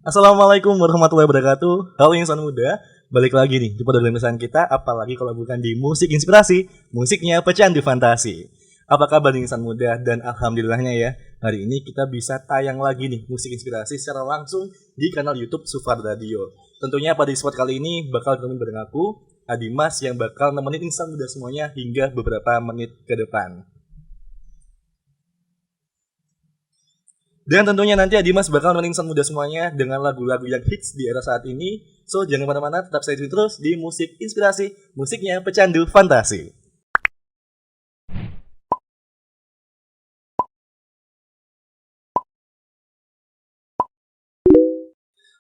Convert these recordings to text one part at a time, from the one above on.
Assalamualaikum warahmatullahi wabarakatuh. Halo insan muda, balik lagi nih di podcast pembicaraan kita, apalagi kalau bukan di musik inspirasi, musiknya pecandu fantasi. Apa kabar nih insan muda? Dan alhamdulillahnya ya, hari ini kita bisa tayang lagi nih musik inspirasi secara langsung di kanal YouTube Sufar Radio. Tentunya pada spot kali ini bakal ditemenin bareng aku, Adimas, yang bakal nemenin insan muda semuanya hingga beberapa menit ke depan. Dan tentunya nanti Adimas bakal nemenin insan muda semuanya dengan lagu-lagu yang hits di era saat ini. So jangan kemana-mana, tetap stay tune terus di musik inspirasi, musiknya pecandu fantasi.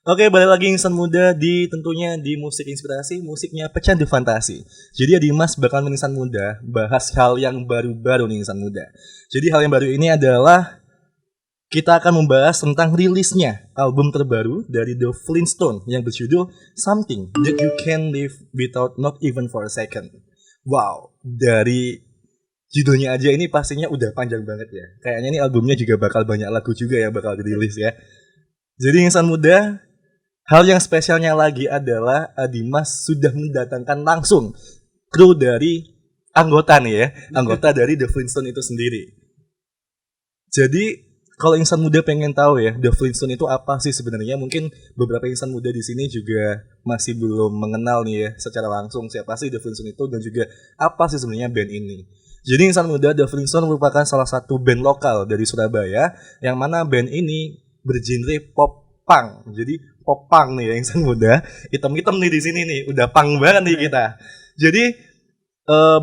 Oke, balik lagi insan muda tentunya di musik inspirasi, musiknya pecandu fantasi. Jadi Adimas bakal nemenin insan muda bahas hal yang baru-baru nih insan muda. Jadi hal yang baru ini adalah kita akan membahas tentang rilisnya album terbaru dari The Flintstones yang berjudul Something That You Can Live Without Not Even For A Second. Wow, dari judulnya aja ini pastinya udah panjang banget ya. Kayaknya ini albumnya juga bakal banyak lagu juga yang bakal dirilis ya. Jadi insan muda, hal yang spesialnya lagi adalah Adimas sudah mendatangkan langsung kru dari anggota nih ya, anggota dari The Flintstones itu sendiri. Jadi kalau insan muda pengen tahu ya, The Flintstones itu apa sih sebenarnya? Mungkin beberapa insan muda di sini juga masih belum mengenal nih ya secara langsung siapa sih The Flintstones itu dan juga apa sih sebenarnya band ini. Jadi insan muda, The Flintstones merupakan salah satu band lokal dari Surabaya yang mana band ini bergenre pop punk. Jadi pop punk nih ya insan muda. Hitam-hitam nih di sini nih, udah punk banget nih kita. Jadi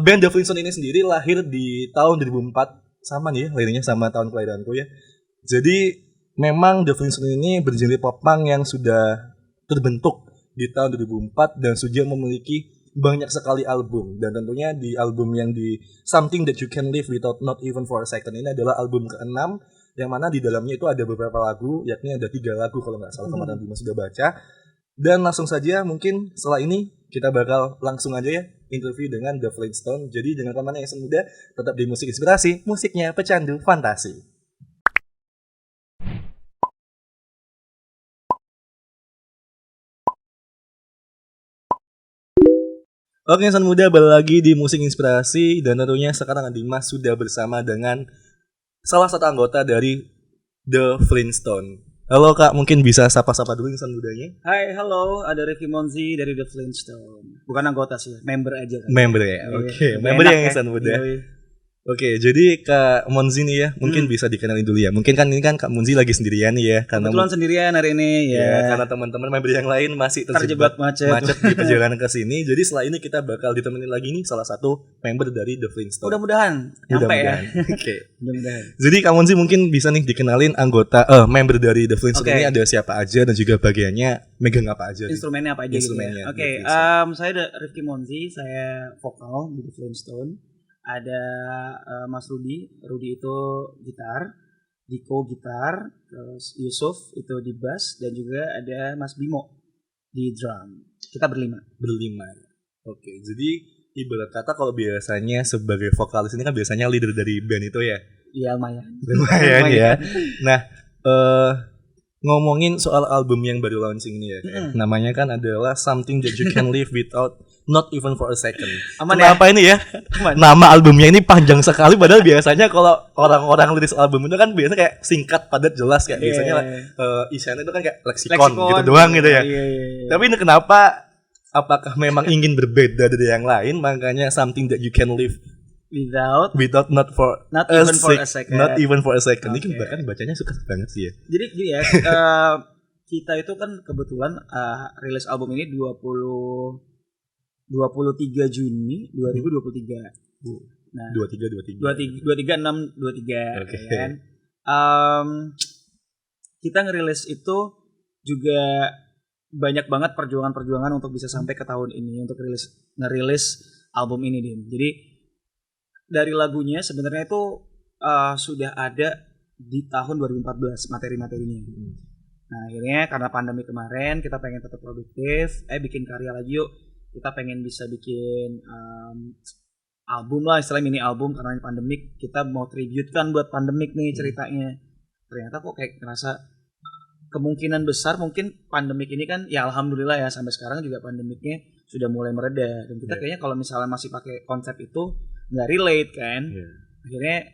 band The Flintstones ini sendiri lahir di tahun 2004, sama nih ya, lahirnya sama tahun kelahiranku ya. Jadi memang The Flintstones ini bergenre pop punk yang sudah terbentuk di tahun 2004 dan sudah memiliki banyak sekali album. Dan tentunya di album yang di Something That You Can Live Without Not Even For A Second ini adalah album ke-6 yang mana di dalamnya itu ada beberapa lagu, yakni ada 3 lagu kalau nggak salah kemarin Bima sudah baca. Dan langsung saja mungkin setelah ini kita bakal langsung aja ya interview dengan The Flintstones. Jadi dengan kemana yang muda tetap di musik inspirasi, musiknya pecandu fantasi. Oke insan muda, balik lagi di musik inspirasi dan tentunya sekarang Adimas sudah bersama dengan salah satu anggota dari The Flintstones. Halo Kak, mungkin bisa sapa-sapa dulu insan mudanya. Hai, halo, ada Ricky Monzi dari The Flintstones. Bukan anggota sih, member aja kan. Member ya, oke. Member yang insan muda. Oke, jadi Kak Monzi nih ya, mungkin bisa dikenalin dulu ya. Mungkin kan ini kan Kak Monzi lagi sendirian nih ya, karena kebetulan sendirian hari ini ya. Karena teman-teman member yang lain masih terjebak macet di perjalanan ke sini. Jadi setelah ini kita bakal ditemenin lagi nih salah satu member dari The Flintstones. Mudah-mudahan nyampe ya. Oke. Mudah-mudahan. Jadi Kak Monzi mungkin bisa nih dikenalin anggota member dari The Flintstones ini ada siapa aja dan juga bagiannya megang apa aja. Instrumennya apa aja instrumennya. Oke, saya ada Ricky Monzi, saya vokal di The Flintstones. Ada Mas Rudy itu gitar, Diko gitar, terus Yusuf itu di bass, dan juga ada Mas Bimo di drum. Kita berlima. Oke, jadi ibarat kata kalau biasanya sebagai vokalis ini kan biasanya leader dari band itu ya? Iya, lumayan ya. Nah, ngomongin soal album yang baru launching ini ya, namanya kan adalah Something That You Can Live Without Not Even For A Second. Kenapa ini ya? Nama albumnya ini panjang sekali, padahal biasanya kalau orang-orang liris album itu kan biasanya kayak singkat, padat, jelas kayak biasanya isinya itu kan kayak leksikon gitu doang gitu ya. Tapi ini kenapa? Apakah memang ingin berbeda dari yang lain, makanya Something That You Can Live Without Not Even For A Second. Ini kan bahkan bacanya suka banget sih ya. Jadi gini ya, kita itu kan kebetulan rilis album ini 23 Juni 2023. Nah, 23 kan. Kita ngerilis itu juga banyak banget perjuangan untuk bisa sampai ke tahun ini untuk ngerilis album ini, Din. Jadi dari lagunya sebenarnya itu sudah ada di tahun 2014 materi-materinya. Nah, akhirnya karena pandemi kemarin kita pengen tetap produktif, bikin karya lagi yuk. Kita pengen bisa bikin album lah, istilahnya mini album karena pandemik. Kita mau tribute kan buat pandemik nih ceritanya. Ternyata kok kayak ngerasa kemungkinan besar mungkin pandemik ini kan ya alhamdulillah ya sampai sekarang juga pandemiknya sudah mulai mereda dan kita kayaknya kalau misalnya masih pakai konsep itu nggak relate kan. Akhirnya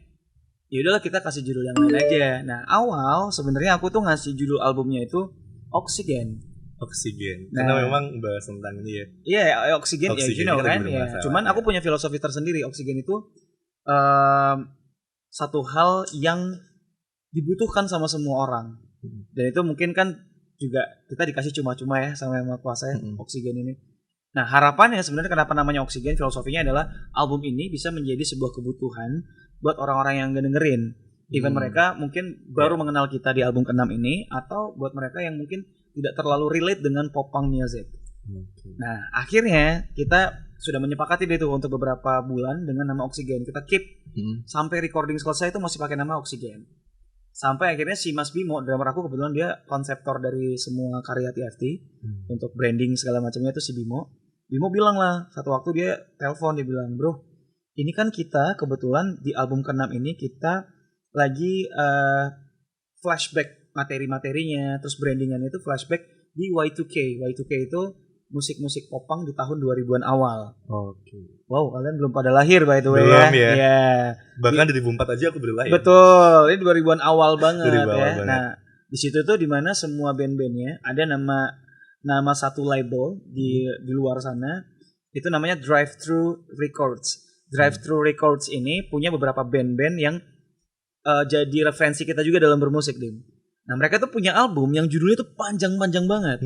ya udahlah kita kasih judul yang lain aja. Nah, awal sebenarnya aku tuh ngasih judul albumnya itu Oksigen. Karena memang bahas tentang ini ya. Iya, oksigen ya, you know kan. Ya. Cuman aku punya filosofi tersendiri. Oksigen itu satu hal yang dibutuhkan sama semua orang. Dan itu mungkin kan juga kita dikasih cuma-cuma ya sama Yang Maha Kuasa ya, oksigen ini. Nah, harapannya sebenarnya kenapa namanya Oksigen, filosofinya adalah album ini bisa menjadi sebuah kebutuhan buat orang-orang yang dengerin. Even mereka mungkin baru mengenal kita di album ke-6 ini, atau buat mereka yang mungkin tidak terlalu relate dengan pop punk music. Nah, akhirnya kita sudah menyepakati itu untuk beberapa bulan dengan nama Oksigen. Kita keep sampai recording selesai itu masih pakai nama Oksigen. Sampai akhirnya si Mas Bimo, drummer aku, kebetulan dia konseptor dari semua karya TFT untuk branding segala macamnya itu si Bimo. Bimo bilang lah, satu waktu dia telepon, dia bilang, bro, ini kan kita kebetulan di album ke-6 ini kita lagi flashback materi-materinya, terus brandingannya itu flashback di Y2K. Y2K itu musik-musik popang di tahun 2000-an awal. Wow, kalian belum pada lahir by the way. Belum ya. Ya. Bahkan di 2004 aja aku belum lahir. Betul, ini 2000-an awal banget 2000 ya. awal banget. Nah, di situ tuh dimana semua band-bandnya ada nama satu label di luar sana, itu namanya Drive Thru Records. Drive Thru Records ini punya beberapa band-band yang jadi referensi kita juga dalam bermusik, Dim. Nah, mereka tuh punya album yang judulnya tuh panjang-panjang banget.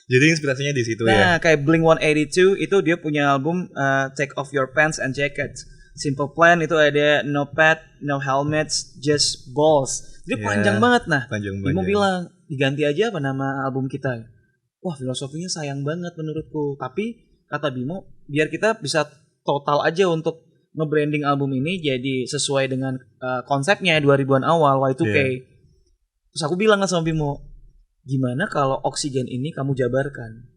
Jadi inspirasinya di situ ya. Nah, kayak Blink-182 itu dia punya album Take Off Your Pants and Jackets. Simple Plan itu ada No Pad, No Helmets, Just Balls. Jadi panjang banget. Nah, Bimo bilang, diganti aja apa nama album kita. Wah, filosofinya sayang banget menurutku. Tapi kata Bimo, biar kita bisa total aja untuk nge-branding album ini jadi sesuai dengan konsepnya 2000-an awal, Y2K. Terus aku bilang sama Bimo, gimana kalau Oksigen ini kamu jabarkan?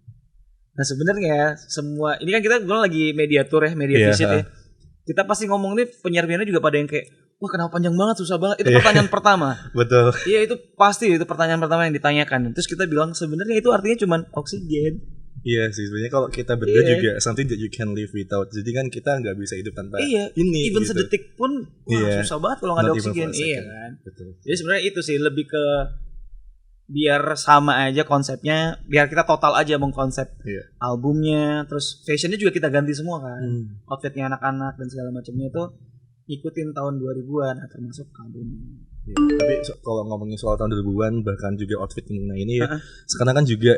Nah, sebenarnya semua ini kan kita belum lagi media tour ya, media visit ya. Kita pasti ngomong nih, penyiar-penyiarnya juga pada yang kayak, wah kenapa panjang banget, susah banget. Itu pertanyaan pertama. Betul. Iya, itu pasti itu pertanyaan pertama yang ditanyakan. Terus kita bilang sebenarnya itu artinya cuma oksigen. Iya sih, sebenarnya kalau kita berdua juga something that you can live without. Jadi kan kita nggak bisa hidup tanpa ini. Even gitu. Sedetik pun susah banget kalau nggak ada oksigen. Iya kan. Betul. Jadi sebenarnya itu sih lebih ke biar sama aja konsepnya, biar kita total aja mengkonsep albumnya, terus fashionnya juga kita ganti semua kan, outfitnya anak-anak dan segala macamnya itu ikutin tahun 2000-an termasuk albumnya. Tapi kalau ngomongin soal tahun 2000-an bahkan juga outfit ini ya, sekarang kan juga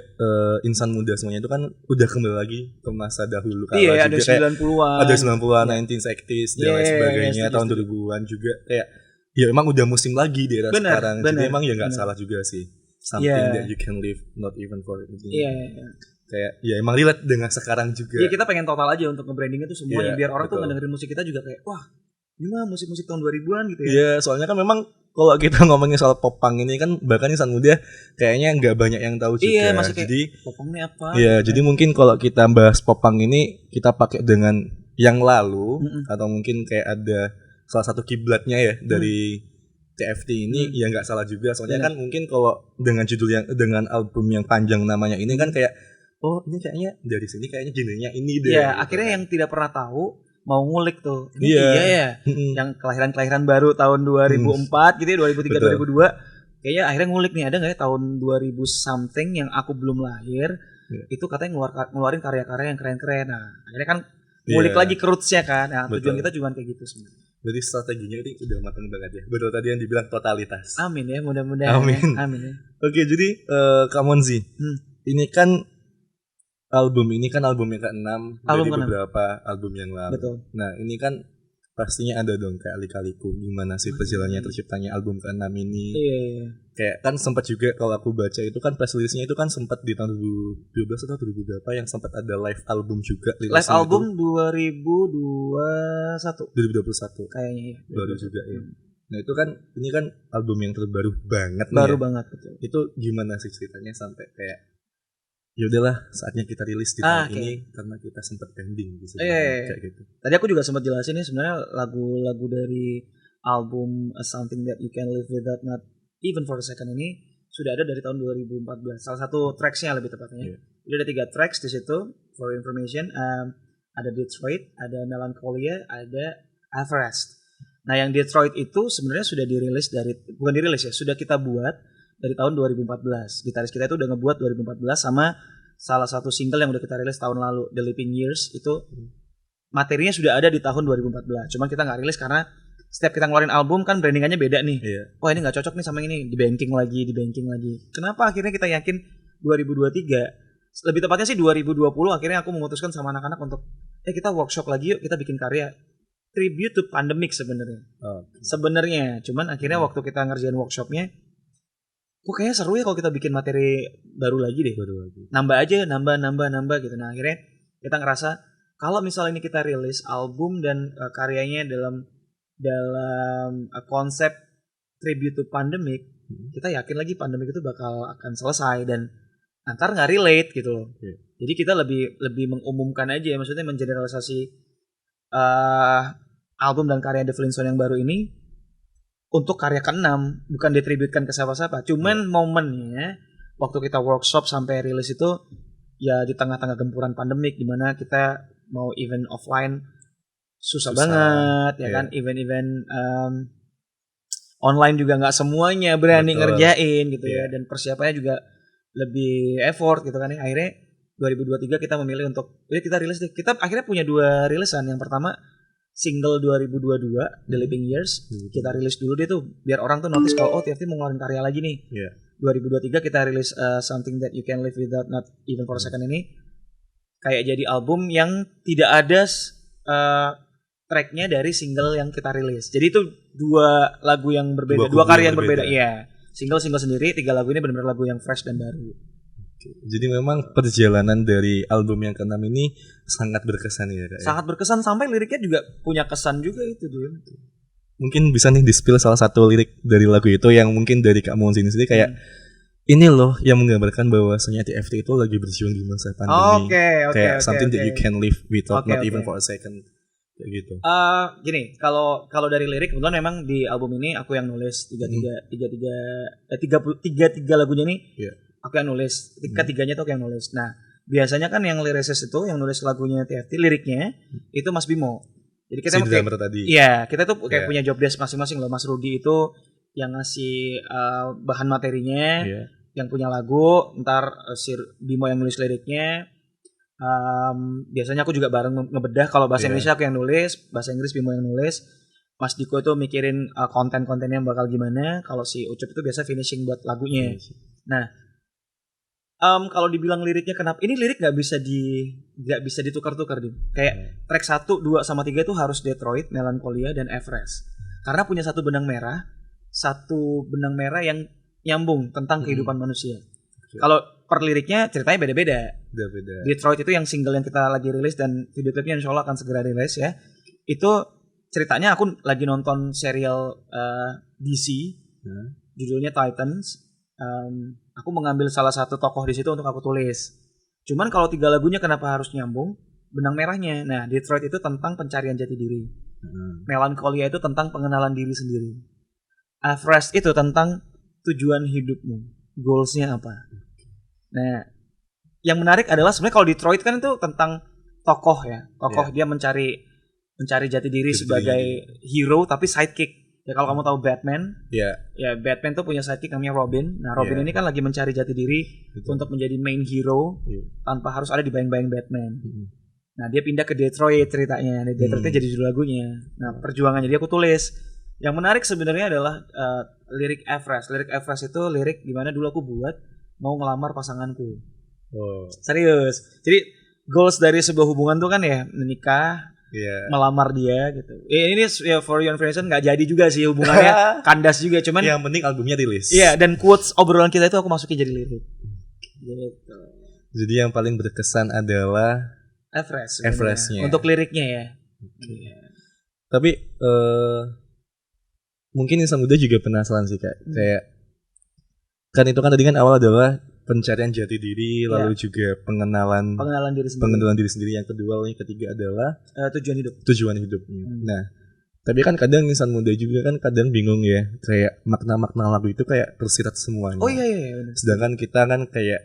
insan muda semuanya itu kan udah kembali lagi ke masa dahulu kala juga, ada 90-an. Ada 90-an, 1960s dan lain sebagainya, tahun 2000-an juga kayak ya emang udah musim lagi di era sekarang. Jadi emang ya enggak salah juga sih. Something that you can live not even for anything. Kayak ya emang relate dengan sekarang juga. Iya, kita pengen total aja untuk nge-branding itu semuanya biar orang tuh ngedengerin musik kita juga kayak wah, ini mah musik-musik tahun 2000-an gitu ya. Iya, soalnya kan memang kalau kita ngomongin soal pop punk ini kan bahkan insan muda kayaknya nggak banyak yang tahu juga. Iya, masih kayak jadi pop punk ini apa? Iya, jadi mungkin kalau kita bahas pop punk ini kita pakai dengan yang lalu atau mungkin kayak ada salah satu kiblatnya ya dari TFT ini ya nggak salah juga. Soalnya kan mungkin kalau dengan judul yang dengan album yang panjang namanya ini kan kayak oh ini kayaknya dari sini kayaknya genrenya ini deh. Iya, gitu akhirnya kan. Yang tidak pernah tahu mau ngulik tuh. Iya ya. Yang kelahiran baru tahun 2004 gitu ya, 2003 2002. Kayaknya akhirnya ngulik nih, ada enggak ya tahun 2000 something yang aku belum lahir. Itu katanya ngeluarin karya-karya yang keren-keren. Nah, akhirnya kan ngulik lagi ke roots-nya kan. Nah, tujuan kita cuma kayak gitu sebenarnya. Jadi strateginya ini udah matang banget ya. Betul tadi yang dibilang totalitas. Amin ya, mudah-mudahan. Amin ya. Oke, jadi Kak Monzi, ini kan album yang ke-6 dari beberapa album yang lalu. Betul. Nah, ini kan pastinya ada dong kayak Lika-Liku, gimana sih perjalanannya terciptanya album ke-6 ini. Iya. Kayak kan sempat juga kalau aku baca itu kan press release-nya itu kan sempat di tahun 2012 atau 2000 berapa yang sempat ada live album juga. Live album 2021 kayaknya ya. Baru juga ya. Nah itu kan ini kan album yang terbaru banget baru banget betul. Itu gimana sih ceritanya sampai kayak ya udahlah saatnya kita rilis di tahun ini karena kita sempat pending gitu. Kayak gitu. Tadi aku juga sempat jelasin nih sebenarnya lagu-lagu dari album A Something That You Can Live Without Not Even for a Second ini sudah ada dari tahun 2014. Salah satu tracksnya lebih tepatnya. Jadi ada 3 tracks di situ for information. Ada Detroit, ada Melancholia, ada Everest. Nah yang Detroit itu sebenarnya sudah sudah kita buat dari tahun 2014. Gitaris kita itu udah ngebuat 2014 sama salah satu single yang udah kita rilis tahun lalu, The Leaping Years, itu materinya sudah ada di tahun 2014. Cuman kita nggak rilis karena setiap kita ngeluarin album kan brandingannya beda nih. Wah ini nggak cocok nih sama ini, di banking lagi. Kenapa akhirnya kita yakin 2023, lebih tepatnya sih 2020, akhirnya aku memutuskan sama anak-anak untuk kita workshop lagi yuk, kita bikin karya tribute to pandemic sebenarnya. Sebenarnya, cuman akhirnya waktu kita ngerjain workshopnya, kok kayaknya seru ya kalau kita bikin materi baru lagi deh. Nambah aja, nambah gitu. Nah akhirnya kita ngerasa kalau misalnya ini kita rilis album dan karyanya dalam konsep tribute to pandemic, kita yakin lagi pandemic itu bakal akan selesai dan antar nggak relate gitu loh. Jadi kita lebih mengumumkan aja, maksudnya mengeneralisasi album dan karya The Flintstones yang baru ini untuk karya ke-6, bukan ditributkan ke siapa-siapa. Cuman momennya waktu kita workshop sampai rilis itu ya di tengah-tengah gempuran pandemik, di mana kita mau event offline susah banget ya kan, event-event online juga nggak semuanya berani ngerjain gitu ya, dan persiapannya juga lebih effort gitu kan ya. Akhirnya 2023 kita memilih untuk kita rilis deh. Kita akhirnya punya 2 rilisan. Yang pertama single 2022 The Living Years, kita rilis dulu deh tuh biar orang tuh notice kalau TFT mau ngeluarin karya lagi nih. 2023 kita rilis Something That You Can Live Without Not Even For A Second ini kayak jadi album yang tidak ada tracknya dari single yang kita rilis. Jadi itu 2 lagu yang berbeda, 2 karya yang berbeda. Iya. Single sendiri, 3 lagu ini benar-benar lagu yang fresh dan baru. Jadi memang perjalanan dari album yang ke-6 ini sangat berkesan ya Kak? Sangat berkesan, sampai liriknya juga punya kesan juga itu dia. Mungkin bisa nih di-spill salah satu lirik dari lagu itu yang mungkin dari Kak Monzi sendiri kayak ini loh yang menggambarkan bahwasanya TFT itu lagi berjuang di masa pandemi. Kayak something that you can live without not even for a second. Kayak gitu. Gini, kalau dari lirik kebetulan memang di album ini aku yang nulis tiga lagunya ini. Aku yang nulis, ketiganya tuh aku yang nulis. Nah, biasanya kan yang lyricist itu yang nulis lagunya TFT, liriknya itu Mas Bimo. Jadi kita kita tuh kayak punya job desk masing-masing loh. Mas Rudi itu yang ngasih bahan materinya, yang punya lagu, ntar si Bimo yang nulis liriknya. Biasanya aku juga bareng ngebedah. Kalau bahasa Indonesia aku yang nulis, bahasa Inggris Bimo yang nulis. Mas Diko itu mikirin konten-kontennya bakal gimana. Kalau si Ucup itu biasa finishing buat lagunya. Nah, kalau dibilang liriknya kenapa? Ini lirik nggak bisa ditukar-tukar nih. Kayak track 1, 2 sama 3 itu harus Detroit, Melancholia dan Everest. Karena punya satu benang merah yang nyambung tentang kehidupan manusia. Kalau per liriknya ceritanya beda-beda. Detroit itu yang single yang kita lagi rilis dan video klipnya insya Allah akan segera rilis ya. Itu ceritanya aku lagi nonton serial DC, judulnya Titans. Aku mengambil salah satu tokoh di situ untuk aku tulis. Cuman kalau 3 lagunya kenapa harus nyambung? Benang merahnya. Nah, Detroit itu tentang pencarian jati diri. Melancholia itu tentang pengenalan diri sendiri. Everest itu tentang tujuan hidupmu. Goalsnya apa? Nah, yang menarik adalah sebenarnya kalau Detroit kan itu tentang tokoh ya. Tokoh dia mencari jati diri sebagai hero tapi sidekick. Ya kalau kamu tahu Batman, ya Batman tuh punya sidekick namanya Robin. Nah Robin ini kan lagi mencari jati diri untuk menjadi main hero tanpa harus ada di bayang-bayang Batman. Nah dia pindah ke Detroit ceritanya. Detroitnya jadi judul lagunya. Nah perjuangannya dia aku tulis. Yang menarik sebenarnya adalah lirik Everest. Lirik Everest itu lirik gimana dulu aku buat mau ngelamar pasanganku. Serius. Jadi goals dari sebuah hubungan tuh kan ya menikah. Melamar dia gitu. Ini ya for your information nggak jadi juga sih hubungannya, kandas juga. Cuman yang penting albumnya rilis. Dan quotes obrolan kita itu aku masukin jadi lirik. Gitu. Jadi yang paling berkesan adalah Everest-nya. Untuk liriknya ya. Tapi mungkin insan muda juga penasaran sih kayak kan itu kan tadi kan awal adalah pencarian jati diri, lalu juga pengenalan diri sendiri. Yang kedua, yang ketiga adalah tujuan hidup. Tujuan hidup. Nah, Tapi kan kadang insan muda juga kan kadang bingung ya, kayak makna-makna lagu itu kayak tersirat semuanya. Oh iya benar. Sedangkan kita kan kayak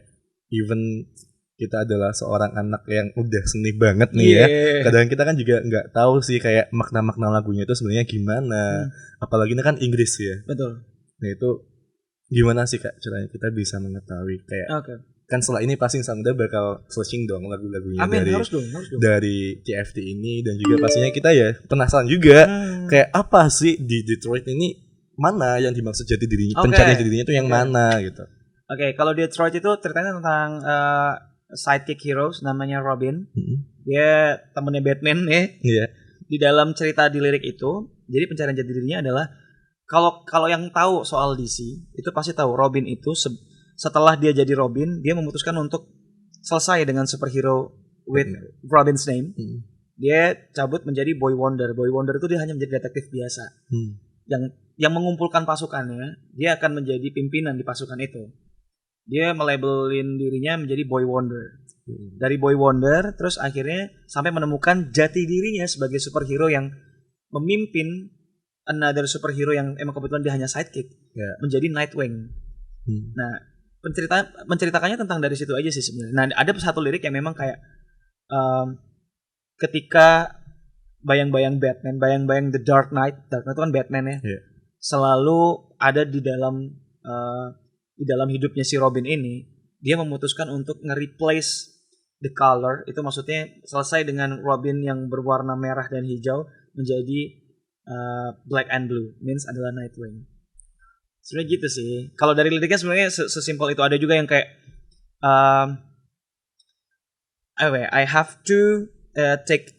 even kita adalah seorang anak yang udah seni banget nih ya. Kadang kita kan juga nggak tahu sih kayak makna-makna lagunya itu sebenarnya gimana. Apalagi ini kan Inggris ya. Betul. Nah itu gimana sih Kak caranya kita bisa mengetahui kayak kan setelah ini pasti insan muda bakal searching dong lagu-lagunya harus dong. dari TFT ini, dan juga pastinya kita ya penasaran juga kayak apa sih di Detroit ini, mana yang dimaksud jati dirinya, pencari jati dirinya itu yang mana gitu. Kalau Detroit itu ceritanya tentang sidekick heroes namanya Robin. Dia temennya Batman ya. Iya. Di dalam cerita di lirik itu, jadi pencarian jati dirinya adalah kalau yang tahu soal DC itu pasti tahu Robin itu setelah dia jadi Robin, dia memutuskan untuk selesai dengan superhero with Robin's name. Dia cabut menjadi Boy Wonder. Boy Wonder itu dia hanya menjadi detektif biasa. Yang mengumpulkan pasukannya, dia akan menjadi pimpinan di pasukan itu. Dia melabelin dirinya menjadi Boy Wonder. Dari Boy Wonder, terus akhirnya sampai menemukan jati dirinya sebagai superhero yang memimpin another superhero yang emang kebetulan dia hanya sidekick, menjadi Nightwing. Nah, menceritakannya tentang dari situ aja sih sebenarnya. Nah, ada satu lirik yang memang kayak ketika bayang-bayang Batman, bayang-bayang The Dark Knight itu kan Batman ya, selalu ada di dalam hidupnya si Robin ini. Dia memutuskan untuk nge-replace the color, itu maksudnya selesai dengan Robin yang berwarna merah dan hijau menjadi black and blue, means adalah Nightwing. Sebenarnya gitu sih. Kalau dari liriknya sebenarnya sesimpel itu. Ada juga yang kayak I have to take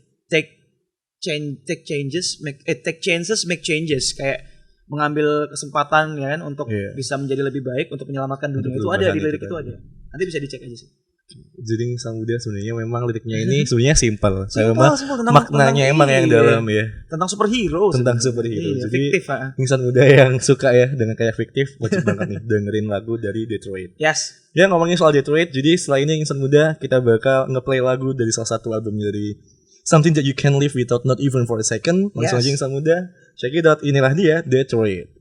chances, make changes, kayak mengambil kesempatan ya kan untuk bisa menjadi lebih baik, untuk menyelamatkan dunia. Itu ada di lirik itu ada. Nanti bisa dicek aja sih. Jadi Sang Muda sebenarnya memang liriknya ini sebenarnya simpel. Maknanya emang yang dalam ya. Tentang superhero. Jadi fiktif. Insan muda yang suka ya dengan kayak fiktif, wajib banget nih dengerin lagu dari Detroit. Yes. Ya ngomongin soal Detroit, jadi setelah ini Insan Muda kita bakal ngeplay lagu dari salah satu album dari Something That You Can Live Without Not Even For A Second. Langsung aja Insan Muda, check it out. Inilah dia Detroit.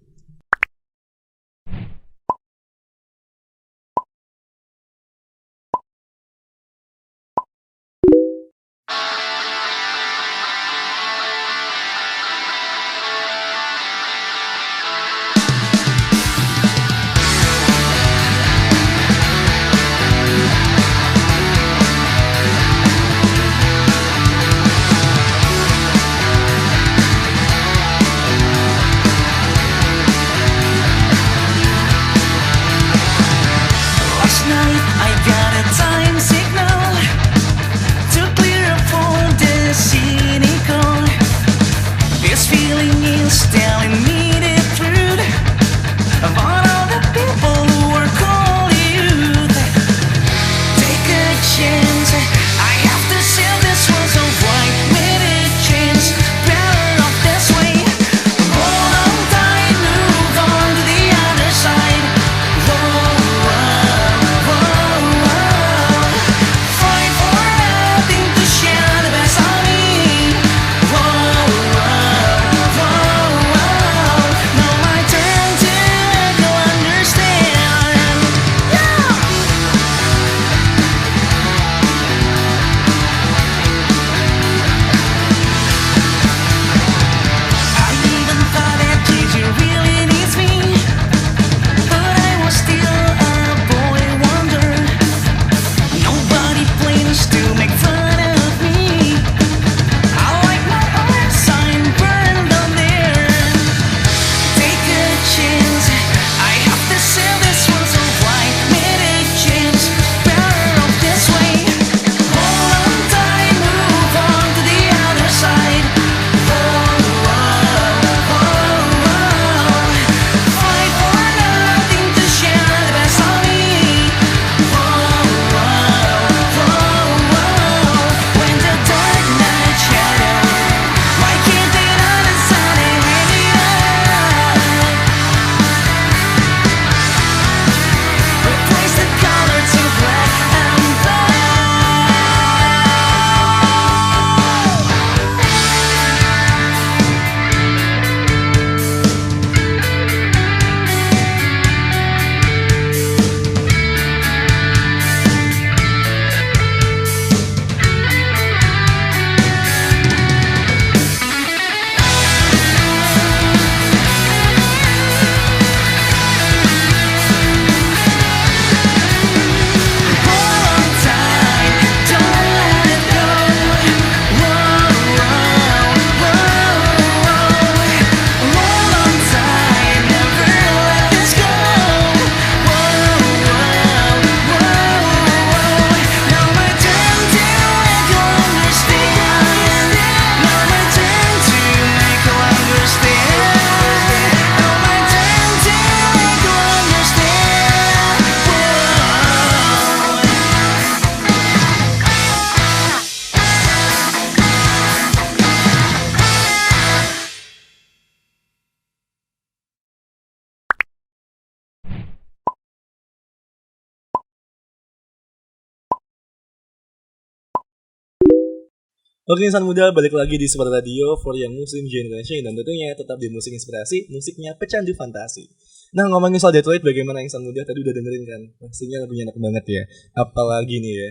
Oke insan muda, balik lagi di Suara Radio for Young Muslim Generation. Dan tentunya tetap di musik inspirasi, musiknya pecandu fantasi. Nah ngomongin soal Detroit, bagaimana insan muda? Tadi udah dengerin kan? Pastinya lagunya enak banget ya. Apalagi nih ya,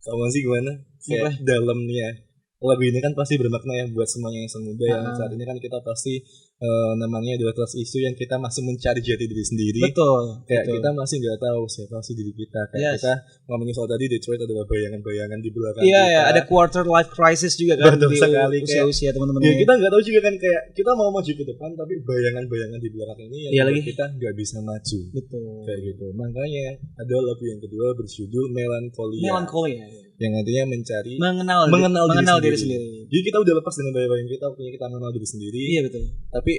kamu sih gimana? Kayak dalamnya lagu ini kan pasti bermakna ya buat semuanya insan muda yang saat ini kan kita pasti namanya adalah trust issue yang kita masih mencari jati diri sendiri. Betul. Kayak kita masih nggak tahu siapa sih diri kita. Kayak kita ngomongin soal tadi Detroit adalah bayangan-bayangan di belakang Iya, kita. ya, ada quarter life crisis juga kan Betul di sekali, usia-usia teman-teman. Ya kita nggak tahu juga kan kayak kita mau maju ke depan tapi bayangan-bayangan di belakang ini yang lagi kita nggak bisa maju. Betul. Kayak gitu. Makanya ada lagu yang kedua berjudul Melancholia. Melancholia. Yang artinya mencari mengenal diri sendiri. Jadi kita udah lepas dengan bayang-bayang kita, punya kita mengenal diri sendiri. Iya betul. Tapi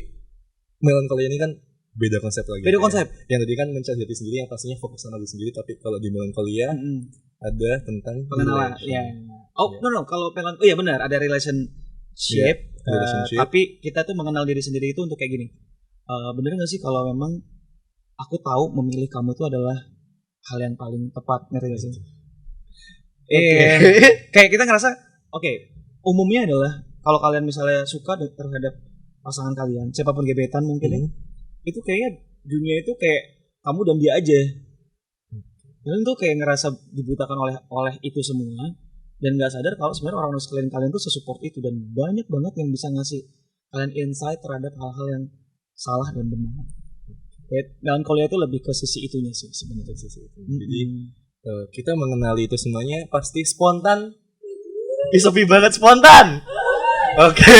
Melancholia ini kan beda konsep lagi. Beda konsep. Yang tadi kan mencari diri sendiri yang pastinya fokus sama diri sendiri, tapi kalau di Melancholia ada tentang pengenalan. Iya. Oh, no, kalau iya benar, ada relationship. Tapi kita tuh mengenal diri sendiri itu untuk kayak gini. Bener nggak sih kalau memang aku tahu memilih kamu itu adalah hal yang paling tepat, ngerti nggak sih? Kayak kita ngerasa, umumnya adalah kalau kalian misalnya suka terhadap pasangan kalian, siapapun gebetan mungkin itu kayaknya dunia itu kayak kamu dan dia aja. Kalian tuh kayak ngerasa dibutakan oleh itu semua dan nggak sadar kalau sebenarnya orang-orang sekeliling kalian tuh sesupport itu dan banyak banget yang bisa ngasih kalian insight terhadap hal-hal yang salah dan benar. Melancholia itu lebih ke sisi itunya sih sebenarnya, sisi itu. Jadi kita mengenali itu semuanya pasti spontan. Sepi banget spontan. Oke.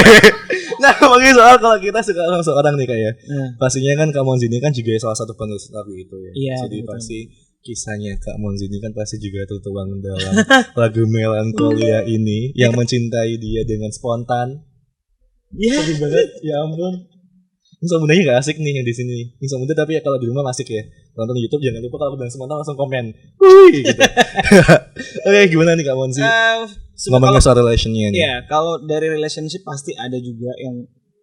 Nah, ngomongin soal kalau kita suka sama seorang nih kayak pastinya kan Kak Monzi kan juga salah satu penulis lagu itu ya. Iya, jadi betul. pasti kisahnya Kak Monzi kan pasti juga tertuang dalam lagu Melancholia ini yang mencintai dia dengan spontan. Iya. Sedih banget, ya ampun. Insan mudanya gak asik nih yang di sini. Insan muda tapi ya kalau di rumah asik ya. Nonton di YouTube jangan lupa kalau udah spontan langsung komen. Wih gitu. Oke, gimana nih Kak Monzi? Ngomongin soal relationnya nih. Iya, kalau dari relationship pasti ada juga